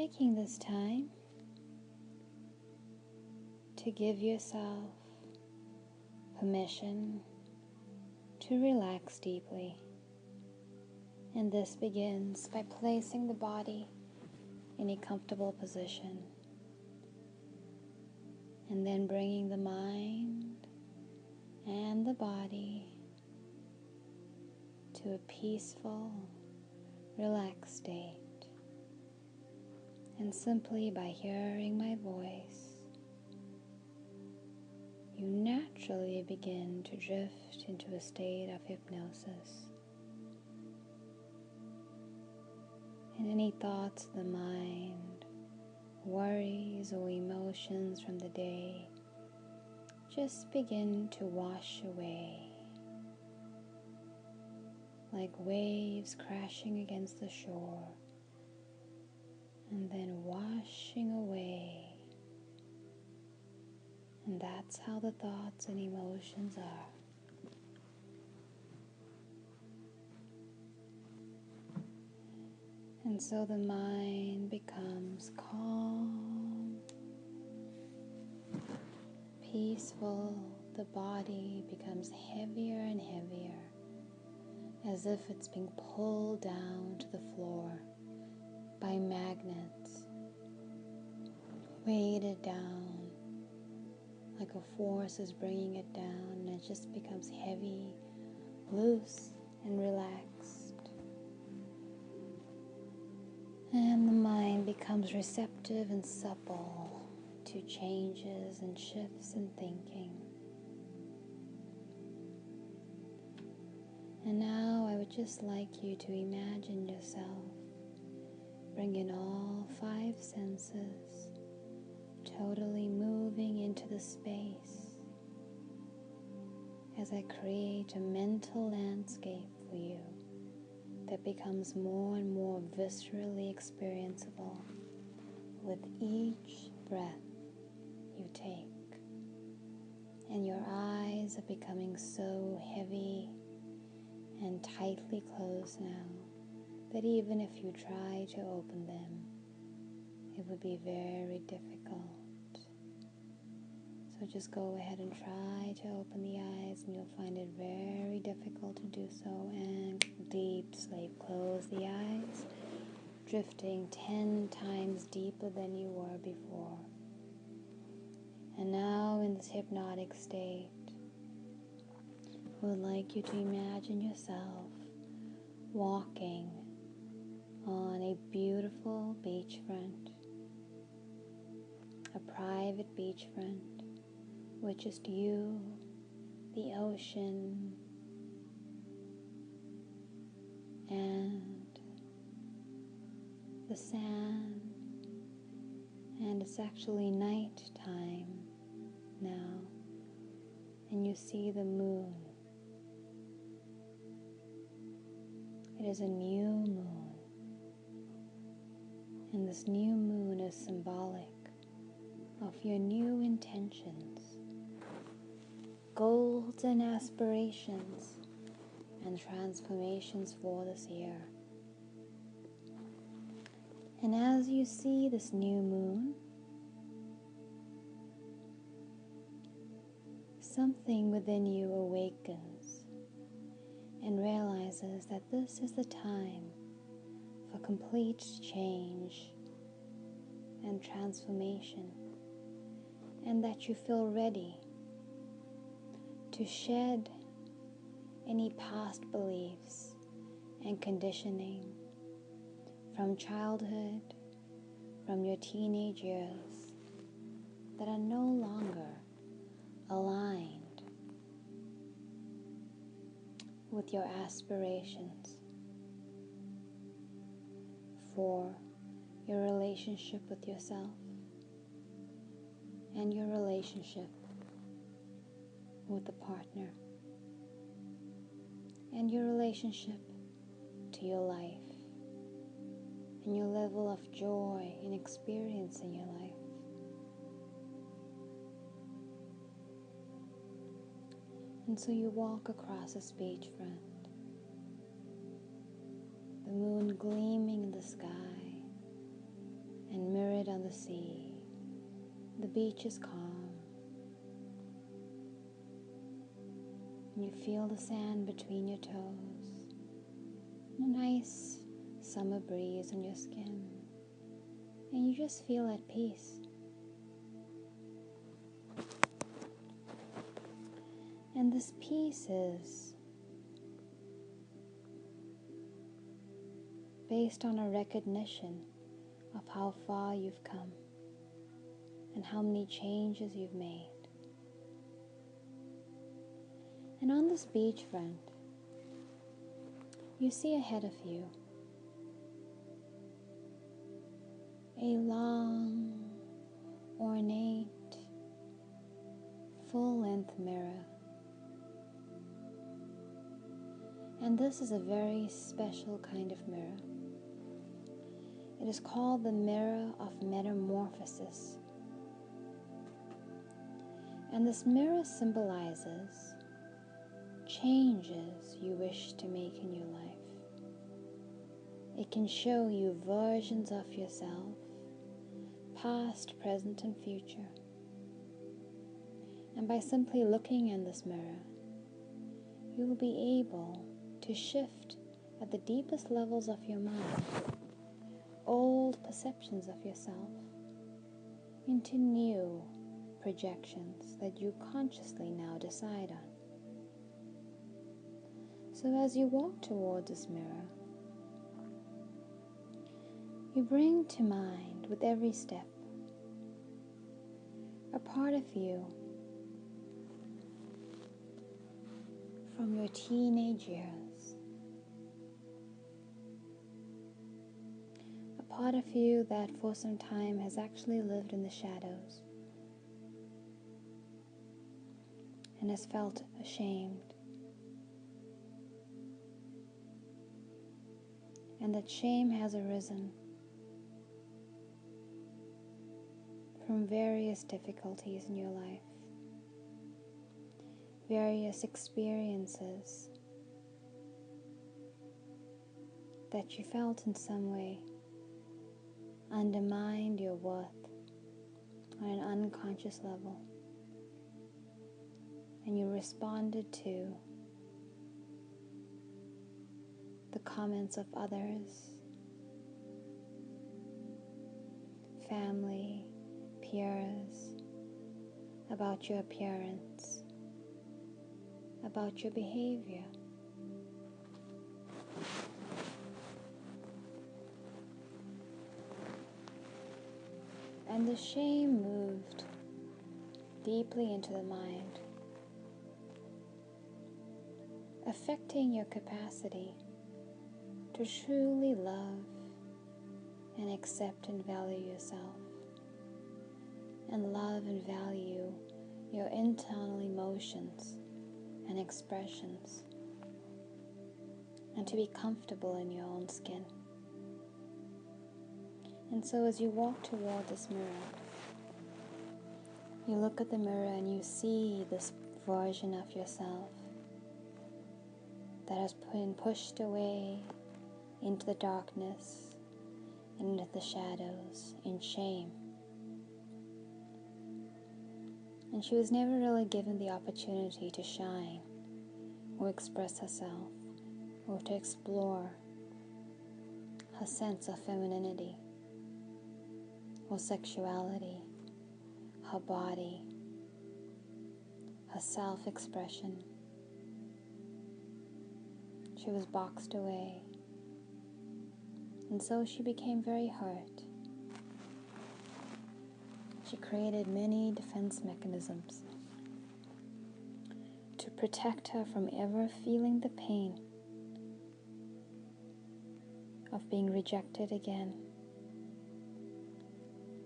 taking this time to give yourself permission to relax deeply. And this begins by placing the body in a comfortable position, and then bringing the mind and the body to a peaceful, relaxed state. And simply by hearing my voice, you naturally begin to drift into a state of hypnosis. And any thoughts of the mind, worries or emotions from the day, just begin to wash away, like waves crashing against the shore, and then washing away. And that's how the thoughts and emotions are. And so the mind becomes calm, peaceful. The body becomes heavier and heavier, as if it's being pulled down to the floor by magnets, weighted down, like a force is bringing it down, and it just becomes heavy, loose, and relaxed. And the mind becomes receptive and supple to changes and shifts in thinking. And now I would just like you to imagine yourself bringing all 5 senses totally moving into the space as I create a mental landscape for you that becomes more and more viscerally experienceable with each breath you take. And your eyes are becoming so heavy and tightly closed now that even if you try to open them, it would be very difficult. So just go ahead and try to open the eyes, and you'll find it very difficult to do so. And deep sleep. Close the eyes, drifting 10 times deeper than you were before. And now in this hypnotic state, I would like you to imagine yourself walking on a beautiful beachfront, a private beachfront with just you, the ocean, and the sand. And it's actually night time now, and you see the moon. It is a new moon, and this new moon is symbolic of your new intentions, goals and aspirations, and transformations for this year. And as you see this new moon, something within you awakens and realizes that this is the time for complete change and transformation, and that you feel ready to shed any past beliefs and conditioning from childhood, from your teenage years, that are no longer aligned with your aspirations for your relationship with yourself and your relationship with the partner and your relationship to your life and your level of joy and experience in your life. And so you walk across this beachfront, the moon gleaming in the sky, and mirrored on the sea. The beach is calm. You feel the sand between your toes, and a nice summer breeze on your skin, and you just feel at peace. And this peace is based on a recognition of how far you've come and how many changes you've made. And on this beachfront, you see ahead of you a long, ornate, full-length mirror. And this is a very special kind of mirror. It is called the mirror of metamorphosis. And this mirror symbolizes changes you wish to make in your life. It can show you versions of yourself, past, present, and future. And by simply looking in this mirror, you will be able to shift at the deepest levels of your mind old perceptions of yourself into new projections that you consciously now decide on. So as you walk toward this mirror, you bring to mind with every step a part of you from your teenage years, a part of you that for some time has actually lived in the shadows and has felt ashamed, and that shame has arisen from various difficulties in your life, various experiences that you felt in some way undermined your worth on an unconscious level, and you responded to the comments of others, family, peers, about your appearance, about your behavior. And the shame moved deeply into the mind, affecting your capacity to truly love and accept and value yourself, and love and value your internal emotions and expressions, and to be comfortable in your own skin. And so as you walk toward this mirror, you look at the mirror and you see this version of yourself that has been pushed away into the darkness and into the shadows in shame. And she was never really given the opportunity to shine or express herself or to explore her sense of femininity or sexuality, her body, her self-expression. She was boxed away, and so she became very hurt. She created many defense mechanisms to protect her from ever feeling the pain of being rejected again.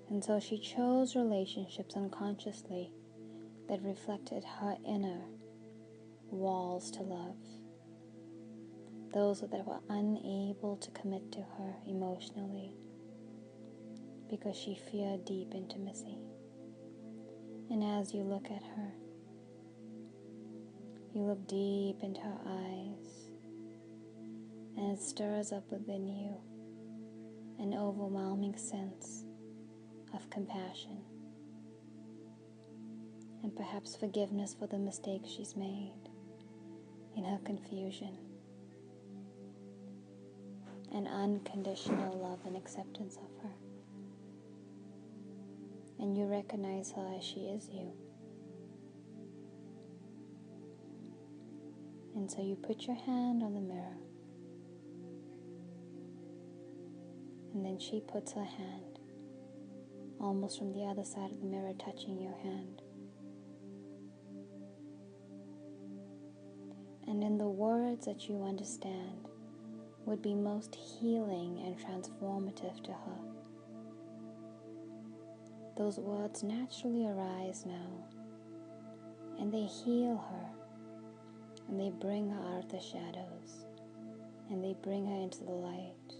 And so she chose relationships unconsciously that reflected her inner walls to love, those that were unable to commit to her emotionally because she feared deep intimacy. And as you look at her, you look deep into her eyes, and it stirs up within you an overwhelming sense of compassion, and perhaps forgiveness for the mistakes she's made in her confusion, and unconditional love and acceptance of her. And you recognize her as she is you. And so you put your hand on the mirror, and then she puts her hand almost from the other side of the mirror, touching your hand. And in the words that you understand would be most healing and transformative to her, those words naturally arise now, and they heal her, and they bring her out of the shadows, and they bring her into the light,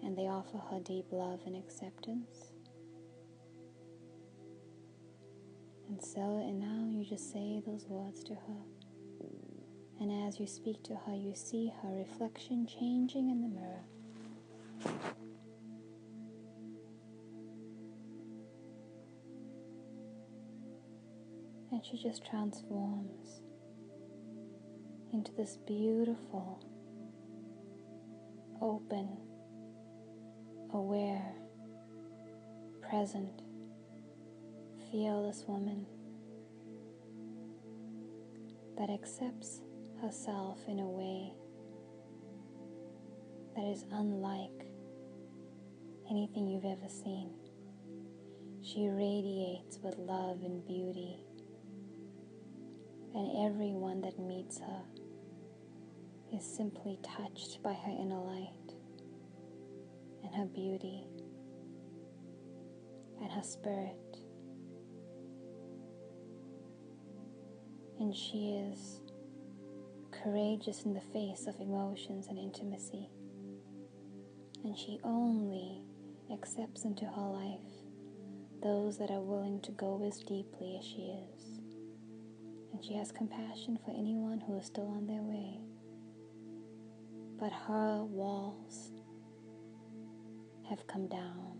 and they offer her deep love and acceptance. And now you just say those words to her. And as you speak to her, you see her reflection changing in the mirror. And she just transforms into this beautiful, open, aware, present, fearless woman that accepts herself in a way that is unlike anything you've ever seen. She radiates with love and beauty, and everyone that meets her is simply touched by her inner light and her beauty and her spirit. And she is courageous in the face of emotions and intimacy, and she only accepts into her life those that are willing to go as deeply as she is. And she has compassion for anyone who is still on their way. But her walls have come down.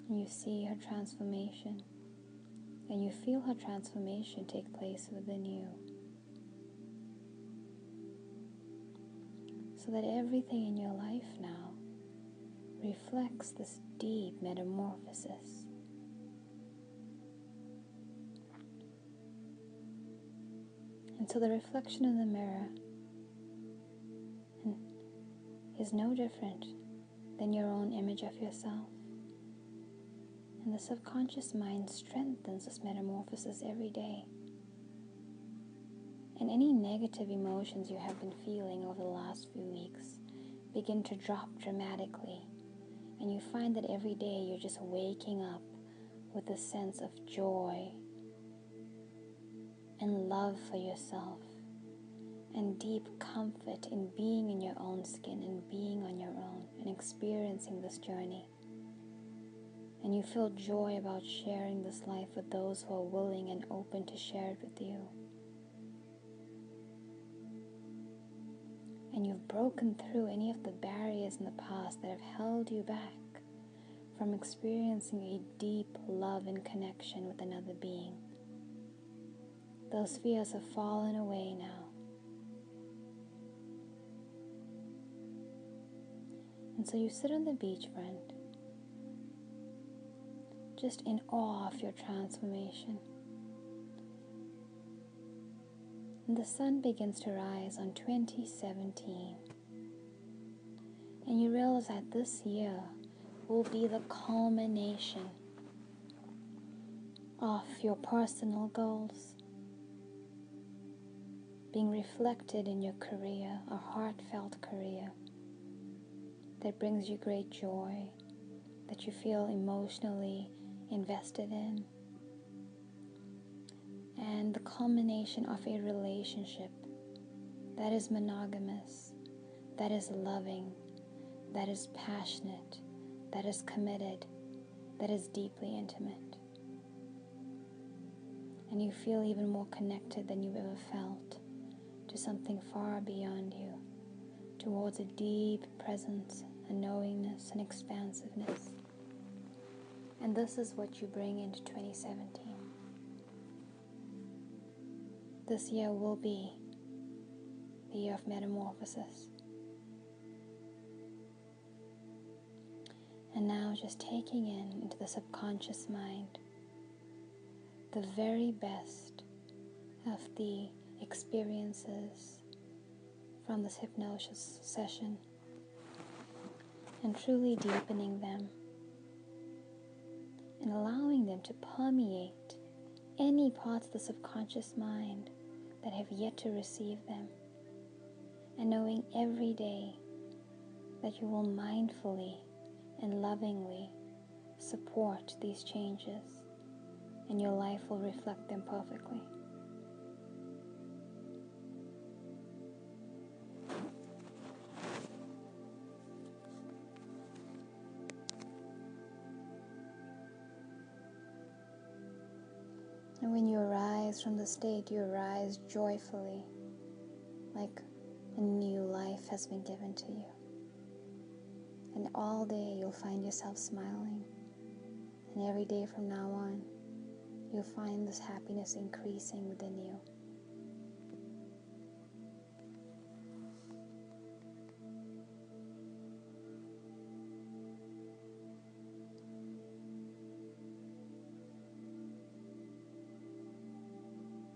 And you see her transformation, and you feel her transformation take place within you. So that everything in your life now reflects this deep metamorphosis. And so the reflection in the mirror is no different than your own image of yourself. And the subconscious mind strengthens this metamorphosis every day. And any negative emotions you have been feeling over the last few weeks begin to drop dramatically. And you find that every day you're just waking up with a sense of joy and love for yourself and deep comfort in being in your own skin and being on your own and experiencing this journey. And you feel joy about sharing this life with those who are willing and open to share it with you. And you've broken through any of the barriers in the past that have held you back from experiencing a deep love and connection with another being. Those fears have fallen away now. And so you sit on the beachfront, just in awe of your transformation. And the sun begins to rise on 2017. And you realize that this year will be the culmination of your personal goals being reflected in your career, a heartfelt career that brings you great joy, that you feel emotionally invested in, and the culmination of a relationship that is monogamous, that is loving, that is passionate, that is committed, that is deeply intimate. And you feel even more connected than you've ever felt to something far beyond you, towards a deep presence, a knowingness, and expansiveness. And this is what you bring into 2017. This year will be the year of metamorphosis. And now just taking into the subconscious mind the very best of the experiences from this hypnosis session and truly deepening them and allowing them to permeate any parts of the subconscious mind that have yet to receive them, and knowing every day that you will mindfully and lovingly support these changes, and your life will reflect them perfectly. And when you arise from the state, you arise joyfully, like a new life has been given to you. And all day you'll find yourself smiling. And every day from now on, you'll find this happiness increasing within you.